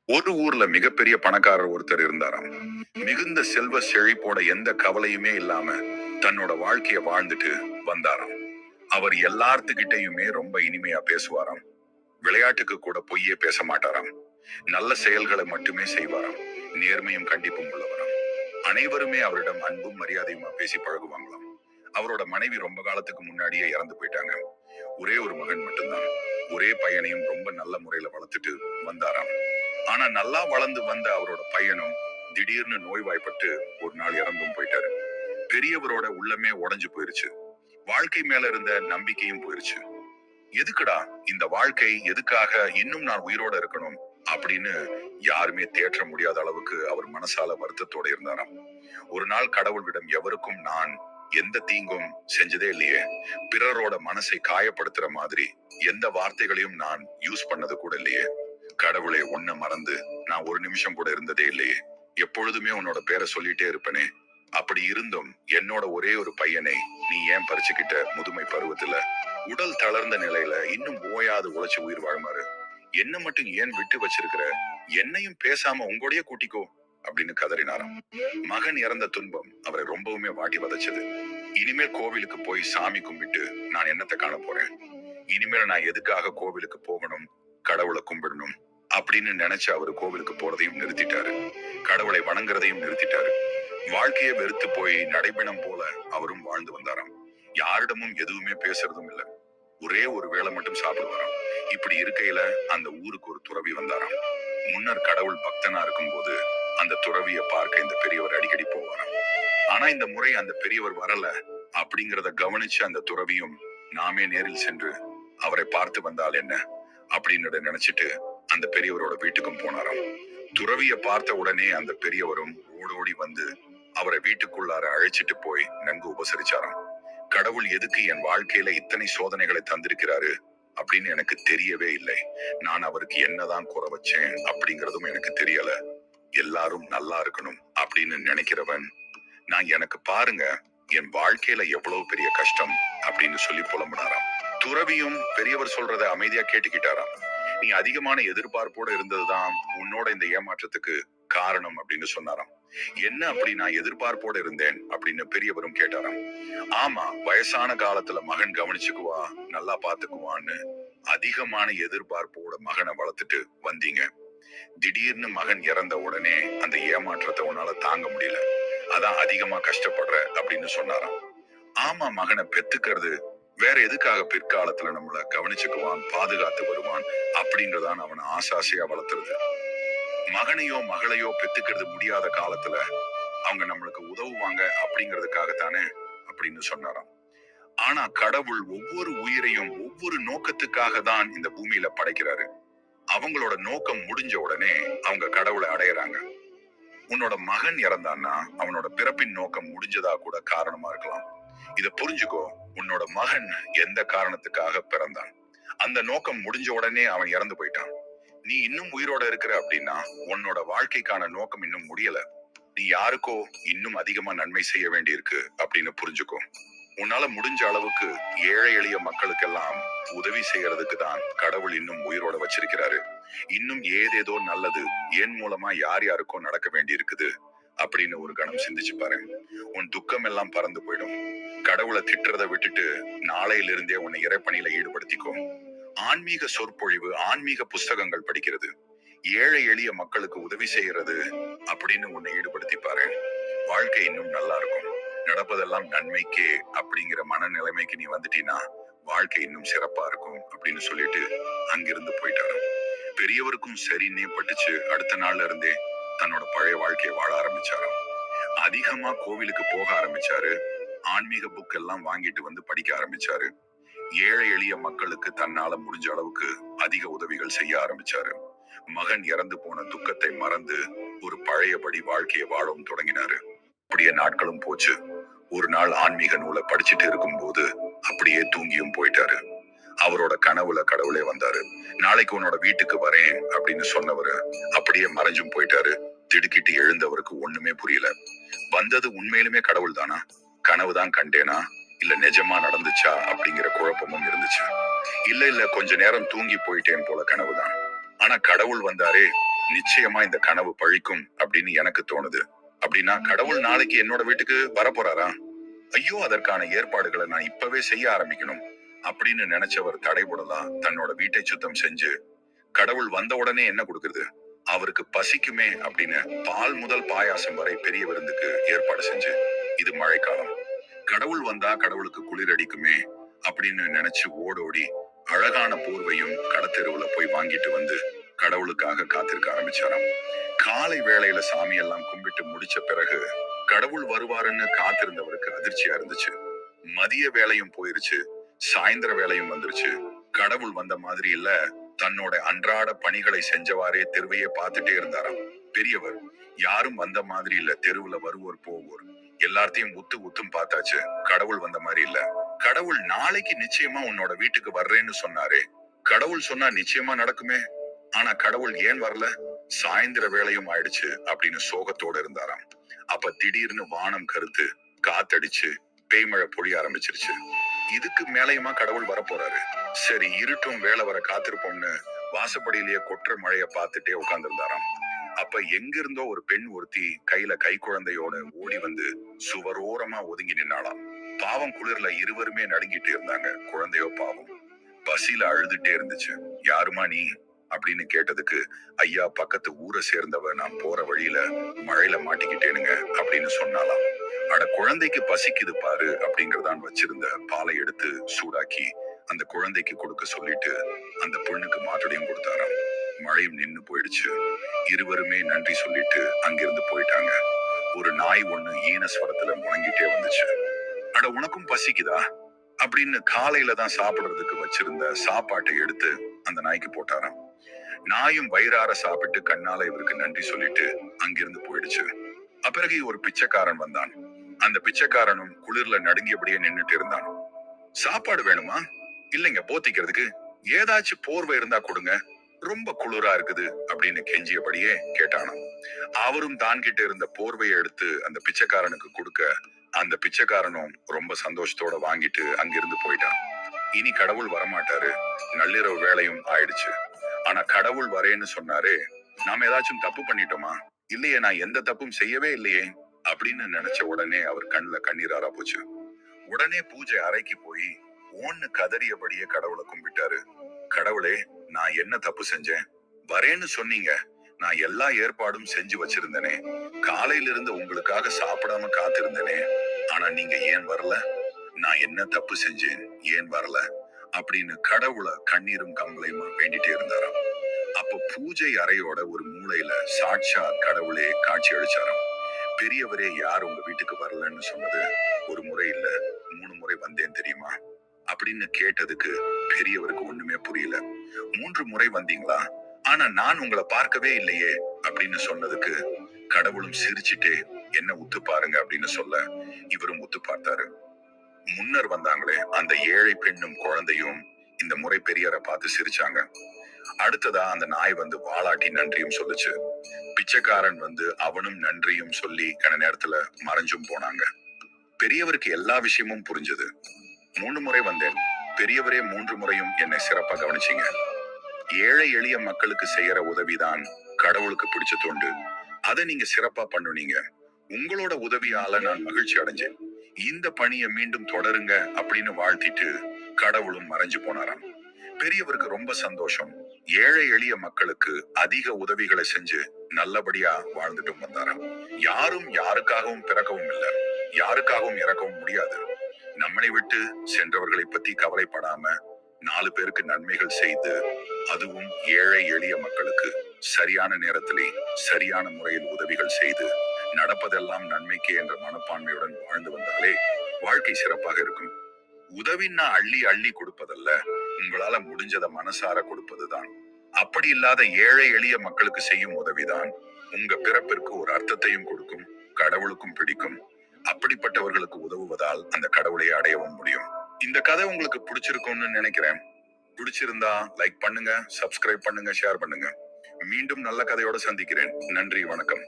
ஒரு ஊர்ல மிகப்பெரிய பணக்காரர் ஒருத்தர் இருந்தாராம். மிகுந்த செல்வ செழிப்போட எந்த கவலையுமே இல்லாம தன்னோட வாழ்க்கைய வாழ்ந்துட்டு வந்தாராம். அவர் எல்லார்த்துக்கிட்டையுமே ரொம்ப இனிமையா பேசுவாராம். விளையாட்டுக்கு கூட பொய்யே பேச மாட்டாராம். நல்ல செயல்களை மட்டுமே செய்வாராம். நேர்மையும் கண்டிப்பும் உள்ளவராம். அனைவருமே அவரிடம் அன்பும் மரியாதையுமா பேசி பழகுவாங்களாம். அவரோட மனைவி ரொம்ப காலத்துக்கு முன்னாடியே இறந்து போயிட்டாங்க. ஒரே ஒரு மகன் மட்டும்தான். ஒரே பையனையும் ரொம்ப நல்ல முறையில வளர்த்துட்டு வந்தாராம். ஆனா நல்லா வளர்ந்து வந்த அவரோட பையனும் திடீர்னு நோய்வாய்ப்பட்டு ஒரு நாள் இறந்தும் போயிட்டாரு. பெரியவரோட உள்ளமே உடைஞ்சு போயிருச்சு. வாழ்க்கை மேல இருந்த நம்பிக்கையும் போயிருச்சு. எதுக்குடா இந்த வாழ்க்கை, எதுக்காக இன்னும் நான் உயிரோட இருக்கணும் அப்படின்னு யாருமே தேற்ற முடியாத அளவுக்கு அவர் மனசால வருத்தத்தோட இருந்தாராம். ஒரு நாள் கடவுளிடம், எவருக்கும் நான் எந்த தீங்கும் செஞ்சதே இல்லையே, பிறரோட மனசை காயப்படுத்துற மாதிரி எந்த வார்த்தைகளையும் நான் யூஸ் பண்ணது கூட இல்லையே, கடவுளே உன்னை மறந்து நான் ஒரு நிமிஷம் கூட இருந்ததே இல்லையே, எப்பொழுதுமே உன்னோட பேரை சொல்லிட்டே இருப்பனே, அப்படி இருந்தும் என்னோட ஒரே ஒரு பையனை நீ ஏன் பறிச்சுக்கிட்ட? முதுமை பருவத்துல உடல் தளர்ந்த நிலையில இன்னும் ஓயாது உழைச்சு உயிர் வாழ்மாறு என்ன மட்டும் ஏன் விட்டு வச்சிருக்கிற? என்னையும் பேசாம உங்களோடய கூட்டிக்கோ அப்படின்னு கதறினாராம். மகன் இறந்த துன்பம் அவரை ரொம்பவுமே வாட்டி வதச்சது. இனிமேல் கோவிலுக்கு போய் சாமி கும்பிட்டு நான் என்னத்தை காண போறேன்? இனிமேல் நான் எதுக்காக கோவிலுக்கு போகணும், கடவுளை கும்பிடணும் அப்படின்னு நினைச்சு அவரு கோவிலுக்கு போறதையும் நிறுத்திட்டாரு. கடவுளை வணங்குறதையும் நிறுத்திட்டாரு. வாழ்க்கையை வெறுத்து போய் நடைபெணம் போல அவரும் வாழ்ந்து வந்தாராம். யாரிடமும் எதுவுமே பேசுறதும் இல்ல. ஒரே ஒரு வேளை மட்டும் சாப்பிடுவாராம். இப்படி இருக்கையில அந்த ஊருக்கு ஒரு துறவி வந்தாராம். முன்னர் கடவுள் பக்தனா இருக்கும் போது அந்த துறவியை பார்க்க இந்த பெரியவர் அடிக்கடி போவாராம். ஆனா இந்த முறை அந்த பெரியவர் வரல அப்படிங்கிறத கவனிச்சு அந்த துறவியும், நாமே நேரில் சென்று அவரை பார்த்து வந்தால் என்ன அப்படின்னு நினைச்சிட்டு அந்த பெரியவரோட வீட்டுக்கும் போனாராம். துறவிய பார்த்த உடனே அந்த பெரியவரும் ஓடோடி வந்து அவரை வீட்டுக்குள்ளார அழைச்சிட்டு போய் நன்கு உபசரிச்சாராம். கடவுள் எதுக்கு என் வாழ்க்கையில இத்தனை சோதனைகளை தந்திருக்கிறாரு அப்படின்னு எனக்கு தெரியவே இல்லை. நான் அவருக்கு என்னதான் குறை வச்சேன் அப்படிங்கறதும் எனக்கு தெரியல. எல்லாரும் நல்லா இருக்கணும் அப்படின்னு நினைக்கிறவன் நான். எனக்கு பாருங்க என் வாழ்க்கையில எவ்வளவு பெரிய கஷ்டம் அப்படின்னு சொல்லி புலம்புனாராம். துறவியும் பெரியவர் சொல்றத அமைதியா கேட்டுக்கிட்டாராம். நீ அதிகமான எதிர்பார்ப்போட இருந்ததுதான் உன்னோட இந்த ஏமாற்றத்துக்கு காரணம் அப்படின்னு சொன்னாராம். என்ன அப்படி நான் எதிர்பார்ப்போட இருந்தேன் அப்படின்னு பெரியவரும் கேட்டாராம். ஆமா, வயசான காலத்துல மகன் கவனிச்சுக்குவா, நல்லா பாத்துக்குவான்னு அதிகமான எதிர்பார்ப்போட மகனை வளர்த்துட்டு வந்தீங்க. திடீர்னு மகன் இறந்த உடனே அந்த ஏமாற்றத்தை உன்னால தாங்க முடியல, அதான் அதிகமா கஷ்டப்படுற அப்படின்னு சொன்னாராம். ஆமா, மகனை பெத்துக்கிறது வேற எதுக்காக? பிற்காலத்துல நம்மள கவனிச்சுக்குவான், பாதுகாத்து வருவான் அப்படின்றதான் அவனை ஆசாசையா வளர்த்துறது. மகனையோ மகளையோ பெத்துக்கிறது முடியாத காலத்துல அவங்க நம்மளுக்கு உதவுவாங்க அப்படிங்கிறதுக்காகத்தானே அப்படின்னு சொன்னாராம். ஆனா கடவுள் ஒவ்வொரு உயிரையும் ஒவ்வொரு நோக்கத்துக்காக தான் இந்த பூமியில படைக்கிறாரு. அவங்களோட நோக்கம் முடிஞ்ச உடனே அவங்க கடவுளை அடையறாங்க. உன்னோட மகன் இறந்தான்னா அவனோட பிறப்பின் நோக்கம் முடிஞ்சதா கூட காரணமா இருக்கலாம். இத புரிஞ்சுக்கோ. உன்னோட மகன் எந்த காரணத்துக்காக பிறந்தான், அந்த நோக்கம் முடிஞ்ச உடனே அவன் இறந்து போயிட்டான். நீ இன்னும் உயிரோட இருக்கிற அப்படின்னா உன்னோட வாழ்க்கைக்கான நோக்கம் இன்னும் முடியல. நீ யாருக்கோ இன்னும் அதிகமா நன்மை செய்ய வேண்டி இருக்கு அப்படின்னு புரிஞ்சுக்கோ. உன்னால முடிஞ்ச அளவுக்கு ஏழை எளிய மக்களுக்கெல்லாம் உதவி செய்யறதுக்கு தான் கடவுள் இன்னும் உயிரோட வச்சிருக்கிறாரு. இன்னும் ஏதேதோ நல்லது என் மூலமா யார் யாருக்கோ நடக்க வேண்டி இருக்குது அப்படின்னு ஒரு கணம் சிந்திச்சு பாரு. உன் துக்கம் எல்லாம் பறந்து போயிடும். கடவுளை திட்டுறதை விட்டுட்டு நாளையிலிருந்தே உன்னை இறைப்பணியில ஈடுபடுத்திக்கோ. ஆன்மீக சொற்பொழிவு, ஆன்மீக புஸ்தகங்கள் படிக்கிறது, ஏழை எளிய மக்களுக்கு உதவி செய்யறது அப்படின்னு உன்னை ஈடுபடுத்தி பாரு. வாழ்க்கை இன்னும் நல்லா இருக்கும். நடப்பதெல்லாம் நன்மைக்கே அப்படிங்கிற மனநிலைமைக்கு நீ வந்துட்டீன்னா வாழ்க்கை இன்னும் சிறப்பா இருக்கும் அப்படின்னு சொல்லிட்டு அங்கிருந்து போயிட்டாரு. பெரியவருக்கும் சரின்னே பட்டுச்சு. அடுத்த நாள்ல இருந்தே தன்னோட பழைய வாழ்க்கையை வாழ ஆரம்பிச்சாராம். அதிகமா கோவிலுக்கு போக ஆரம்பிச்சாரு. ஆன்மீக புக் எல்லாம் வாங்கிட்டு வந்து படிக்க ஆரம்பிச்சாரு. ஏழை எளிய மக்களுக்கு தன்னால முடிஞ்ச அளவுக்கு அதிக உதவிகள் செய்ய ஆரம்பிச்சாரு. மகன் இறந்து போன துக்கத்தை மறந்து ஒரு பழையபடி வாழ்க்கையை வாழவும் தொடங்கினாரு. அப்படியே நாட்களும் போச்சு. ஒரு நாள் ஆன்மீக நூலை படிச்சுட்டு இருக்கும் போது அப்படியே தூங்கியும் போயிட்டாரு. அவரோட கனவுல கடவுளே வந்தாரு. நாளைக்கு உன்னோட வீட்டுக்கு வரேன் அப்படின்னு சொன்னவரு அப்படியே மறைஞ்சும் போயிட்டாரு. திடுக்கிட்டு எழுந்தவருக்கு ஒண்ணுமே புரியல. வந்தது உண்மையிலுமே கடவுள் தானா, கனவுதான் கண்டேனா, இல்ல நிஜமா நடந்துச்சா அப்படிங்கிற குழப்பமும் இருந்துச்சு. இல்ல கொஞ்ச நேரம் தூங்கி போயிட்டேன் போல கனவுதான். ஆனா கடவுள் வந்தாரே, நிச்சயமா இந்த கனவு பழிக்கும் அப்படின்னு எனக்கு தோணுது. அப்படின்னா கடவுள் நாளைக்கு என்னோட வீட்டுக்கு வரப்போறாரா? ஐயோ, அதற்கான ஏற்பாடுகளை நான் இப்பவே செய்ய ஆரம்பிக்கணும் அப்படின்னு நினைச்சவர் தடைபடலாம் தன்னோட வீட்டை சுத்தம் செஞ்சு, கடவுள் வந்த உடனே என்ன கொடுக்குறது, அவருக்கு பசிக்குமே அப்படின்னு பால் முதல் பாயாசம் வரை பெரிய விருந்துக்கு ஏற்பாடு செஞ்சு, இது மழைக்காலம், கடவுள் வந்தா கடவுளுக்கு குளிர் அடிக்குமே அப்படின்னு நினைச்சு ஓடோடி அழகான போர்வையும் கடத்தெருவுல போய் வாங்கிட்டு வந்து கடவுளுக்காக காத்திருக்க ஆரம்பிச்சாராம். காலை வேளையில சாமியெல்லாம் கும்பிட்டு முடிச்ச பிறகு கடவுள் வருவாருன்னு காத்திருந்தவருக்கு அதிர்ச்சியா இருந்துச்சு. மதிய வேலையும் போயிருச்சு, சாயந்தர வேலையும் வந்துருச்சு. கடவுள் வந்த மாதிரி இல்ல. தன்னோட அன்றாட பணிகளை செஞ்சவாறே தெருவையே பார்த்துட்டே இருந்தாராம். பெரியவர், யாரும் வந்த மாதிரி இல்ல. தெருவுல வருவோர் போவோர் எல்லாத்தையும் உத்தும் பார்த்தாச்சு, கடவுள் வந்த மாதிரி இல்ல. கடவுள் நாளைக்கு நிச்சயமா உன்னோட வீட்டுக்கு வர்றேன்னு சொன்னாரே, கடவுள் சொன்னா நிச்சயமா நடக்குமே. ஆனா கடவுள் ஏன் வரல? சாயந்தர வேலையும் ஆயிடுச்சு அப்படின்னு சோகத்தோட இருந்தாராம். அப்ப திடீர்னு வானம் கருத்து, காத்தடிச்சு பேய்மழை பொழிய ஆரம்பிச்சிருச்சு. இதுக்கு மேலையுமா கடவுள் வரப்போறாரு? சரி, இருட்டும் வேலை வர காத்திருப்போம்னு வாசப்படியிலேயே கொற்ற மழைய பார்த்துட்டே உட்கார்ந்திருந்தாராம். அப்ப எங்க இருந்தோ ஒரு பெண் ஒருத்தி கையில கை குழந்தையோட ஓடி வந்து சுவரோரமா ஒதுங்கி நின்னாளாம். பாவம், குளிர்ல இருவருமே நடுங்கிட்டு இருந்தாங்க. குழந்தையோ பாவம் பசியில அழுதுட்டே இருந்துச்சு. யாருமா நீ அப்படின்னு கேட்டதுக்கு, ஐயா, பக்கத்து ஊரை சேர்ந்தவ, நான் போற வழியில மழையில மாட்டிக்கிட்டேனுங்க அப்படின்னு சொன்னாலாம். அட, குழந்தைக்கு பசிக்குது பாரு அப்படிங்கறதான் வச்சிருந்த பாலை எடுத்து சூடாக்கி அந்த குழந்தைக்கு கொடுக்க சொல்லிட்டு அந்த பொண்ணுக்கு மாற்றடையும் கொடுத்தாராம். மழையும் நின்னு போயிடுச்சு. இருவருமே நன்றி சொல்லிட்டு அங்கிருந்து போயிட்டாங்க. ஒரு நாய் ஒண்ணு ஈனஸ்வரத்துல முழங்கிட்டே வந்துச்சு. அட, உனக்கும் பசிக்குதா அப்படின்னு காலையில தான் சாப்பிடுறதுக்கு வச்சிருந்த சாப்பாட்டை எடுத்து அந்த நாய்க்கு போட்டாராம். நாயும் வயிறார சாப்பிட்டு கண்ணால இவருக்கு நன்றி சொல்லிட்டு அங்கிருந்து போயிடுச்சு. அப்பிறகு ஒரு பிச்சைக்காரன் வந்தான். அந்த பிச்சைக்காரனும் குளிர்ல நடுங்கியபடியே நின்னுட்டு இருந்தான். சாப்பாடு வேணுமா? இல்லைங்க, போத்திக்கிறதுக்கு ஏதாச்சும் போர்வை இருந்தா கொடுங்க, ரொம்ப குளிரா இருக்குது அப்படின்னு கெஞ்சியபடியே கேட்டானாம். அவரும் தான் கிட்ட இருந்த போர்வையை எடுத்து அந்த பிச்சைக்காரனுக்கு கொடுக்க, அந்த பிச்சைக்காரனும் ரொம்ப சந்தோஷத்தோட வாங்கிட்டு அங்கிருந்து போயிட்டான். இனி கடவுள் வரமாட்டாரு. நள்ளிரவு வேலையும் ஆயிடுச்சு. ஆனா கடவுள் வரேன்னு சொன்னாரே, நாம ஏதாச்சும் தப்பு பண்ணிட்டோமா? இல்லையே, நான் எந்த தப்பும் செய்யவே இல்லையே அப்படின்னு நினைச்ச உடனே அவர் கண்ணுல கண்ணீராரா போச்சு. உடனே பூஜை அறைக்கு போய் ஓன்னு கதறியபடியே கடவுளை கும்பிட்டாரு. கடவுளே, நான் என்ன தப்பு செஞ்சேன்? வரேன்னு சொன்னீங்க, நான் எல்லா ஏற்பாடும் செஞ்சு வச்சிருந்தேனே, காலையில இருந்து உங்களுக்காக சாப்பிடாம காத்திருந்தேனே, ஆனா நீங்க ஏன் வரல? நான் என்ன தப்பு செஞ்சேன், ஏன் வரல அப்படின்னு கடவுளை கண்ணீரும் கம்பளையுமா வேண்டிட்டே இருந்தாராம். அப்ப பூஜை அறையோட ஒரு மூலையில சாட்சா கடவுளே காட்சி அளிச்சாராம். பெரியவரே, யார் உங்க வீட்டுக்கு வரலன்னு சொன்னது? ஒரு முறை இல்ல, 3 முறை வந்தேன் தெரியுமா அப்படின்னு கேட்டதுக்கு பெரியவருக்கு ஒண்ணுமே புரியல. 3 முறை வந்தீங்களா? ஆனா நான் உங்களை பார்க்கவே இல்லையே அப்படின்னு சொன்னதுக்கு கடவுளும் சிரிச்சுட்டே என்ன உத்து பாருங்க அப்படின்னு சொல்ல இவரும் உத்து பார்த்தாரு. முன்னர் வந்தாங்களே அந்த ஏழை பெண்ணும் குழந்தையும் இந்த முறை பெரியவரை பார்த்து சிரிச்சாங்க. அடுத்ததா அந்த நாய் வந்து வாலாட்டி நன்றியும் சொல்லுச்சு. பிச்சைக்காரன் வந்து அவனும் நன்றியும் சொல்லி கன நேரத்துல மறைஞ்சும் போனாங்க. பெரியவருக்கு எல்லா விஷயமும் புரிஞ்சது. 3 முறை வந்தேன், பெரியவரே 3 முறையும் என்னை சிறப்பா கவனிச்சீங்க. ஏழை எளிய மக்களுக்கு செய்யற உதவிதான் கடவுளுக்கு பிடிச்ச தொண்டு. அதை நீங்க சிறப்பா பண்ணுனீங்க. உங்களோட உதவியால நான் மகிழ்ச்சி அடைஞ்சேன். இந்த பணியை மீண்டும் தொடருங்க அப்படின்னு வாழ்த்திட்டு கடவுளும் மறைஞ்சு போனாராம். பெரியவருக்கு ரொம்ப சந்தோஷம். ஏழை எளிய மக்களுக்கு அதிக உதவிகளை செஞ்சு நல்லபடியா வாழ்ந்துட்டும் வந்தாராம். யாரும் யாருக்காகவும் பிறக்கவும் இல்லை, யாருக்காகவும் இறக்கவும் முடியாது. நம்மளை விட்டு சென்றவர்களை பத்தி கவலைப்படாம 4 பேருக்கு நன்மைகள் செய்து, அதுவும் ஏழை எளிய மக்களுக்கு சரியான நேரத்திலே சரியான முறையில் உதவிகள் செய்து, நடப்பதெல்லாம் நன்மைக்கே என்ற மனப்பான்மையுடன் வாழ்ந்து வந்தாலே வாழ்க்கை சிறப்பாக இருக்கும். உதவின்னா அள்ளி அள்ளி கொடுப்பதல்ல, உங்களால முடிஞ்சதை மனசார கொடுப்பதுதான். அப்படி இல்லாத ஏழை எளிய மக்களுக்கு செய்யும் உதவிதான் உங்க பிறப்பிற்கு ஒரு அர்த்தத்தையும் கொடுக்கும், கடவுளுக்கும் பிடிக்கும். அப்படிப்பட்டவர்களுக்கு உதவுவதால் அந்த கடவுளை அடையவும் முடியும். இந்த கதை உங்களுக்கு பிடிச்சிருக்கும்னு நினைக்கிறேன். பிடிச்சிருந்தா லைக் பண்ணுங்க, சப்ஸ்கிரைப் பண்ணுங்க, ஷேர் பண்ணுங்க. மீண்டும் நல்ல கதையோட சந்திக்கிறேன். நன்றி, வணக்கம்.